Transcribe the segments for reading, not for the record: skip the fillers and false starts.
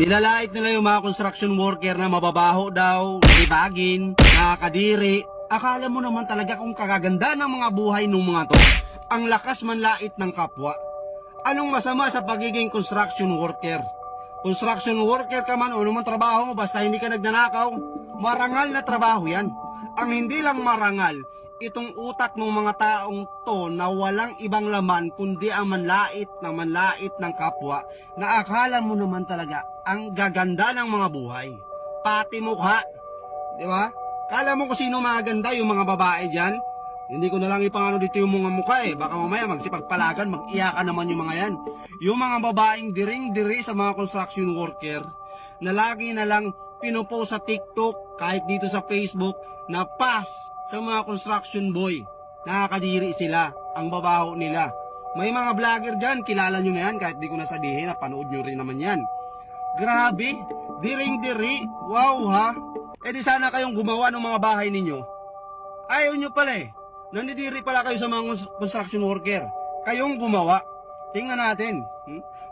Nilalait nila yung mga construction worker na mababaho daw, libagin, nakakadiri. Akala mo naman talaga kung kagaganda ng mga buhay ng mga to. Ang lakas manlait ng kapwa. Anong masama sa pagiging construction worker? Construction worker ka man o anumang trabaho mo, basta hindi ka nagnanakaw, marangal na trabaho yan. Ang hindi lang marangal, itong utak ng mga taong to na walang ibang laman kundi ang manlait ng kapwa na akala mo naman talaga ang gaganda ng mga buhay. Pati mukha, di ba? Kala mo kung sino maganda yung mga babae dyan? Hindi ko na lang ipangano dito yung mga mukha eh. Baka mamaya magsipagpalagan, mag-iyakan naman yung mga yan. Yung mga babaeng diring-diri sa mga construction worker na lagi na lang pinopost sa TikTok, kahit dito sa Facebook, na pass sa mga construction boy. Nakakadiri sila, ang babaho nila. May mga vlogger dyan, kilala nyo na yan, kahit di ko nasabihin, napanood nyo rin naman yan. Grabe, diring-diri, wow ha. Eh di sana kayong gumawa ng mga bahay ninyo. Ayaw nyo pala eh. Nandidiri pala kayo sa mga construction worker. Kayong gumawa. Tingnan natin.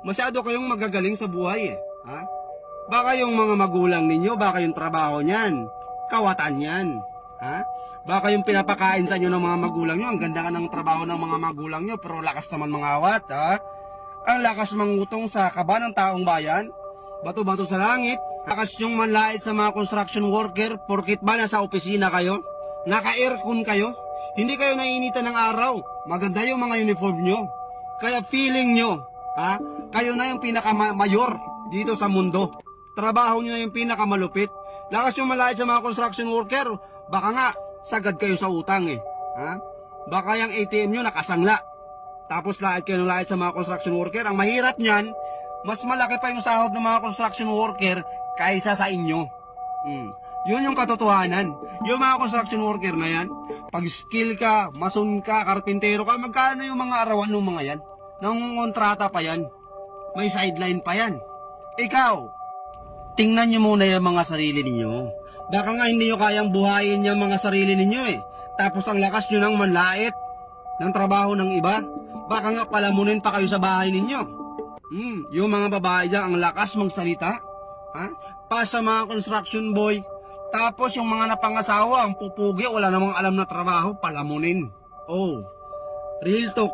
Masyado kayong magagaling sa buhay eh. Ha? Baka yung mga magulang ninyo, baka yung trabaho niyan, kawatan yan. Ha? Baka yung pinapakain sa inyo ng mga magulang nyo, ang ganda ka ng trabaho ng mga magulang nyo, pero lakas naman mangawat. Ha? Ang lakas mangutong sa kaba ng taong bayan. Bato-bato sa langit. Lakas yung manlait sa mga construction worker, porkit ba nasa opisina kayo? Naka-aircon kayo? Hindi kayo naiinitan ng araw. Maganda yung mga uniform nyo. Kaya feeling nyo, ha? Kayo na yung pinaka-mayor dito sa mundo. Trabaho nyo na yung pinaka-malupit. Lakas yung malait sa mga construction worker. Baka nga, sagad kayo sa utang eh. Ha? Baka yung ATM nyo nakasangla. Tapos lait kayo ng lait sa mga construction worker. Ang mahirap nyan, mas malaki pa yung sahod ng mga construction worker kaysa sa inyo. Yun yung katotohanan. Yung mga construction worker na yan, pag skill ka, mason ka, karpintero ka, magkano yung mga arawan ng mga yan? Nangungontrata pa yan. May sideline pa yan. Ikaw, tingnan nyo muna yung mga sarili ninyo. Baka nga hindi nyo kayang buhayin yung mga sarili ninyo eh. Tapos ang lakas nyo ng manlait ng trabaho ng iba. Baka nga palamunin pa kayo sa bahay ninyo. Yung mga babae dyan, ang lakas magsalita. Ha? Pa sa mga construction boy. Tapos yung mga napangasawa, ang pupugi, wala namang alam na trabaho, palamunin. Oh, real talk.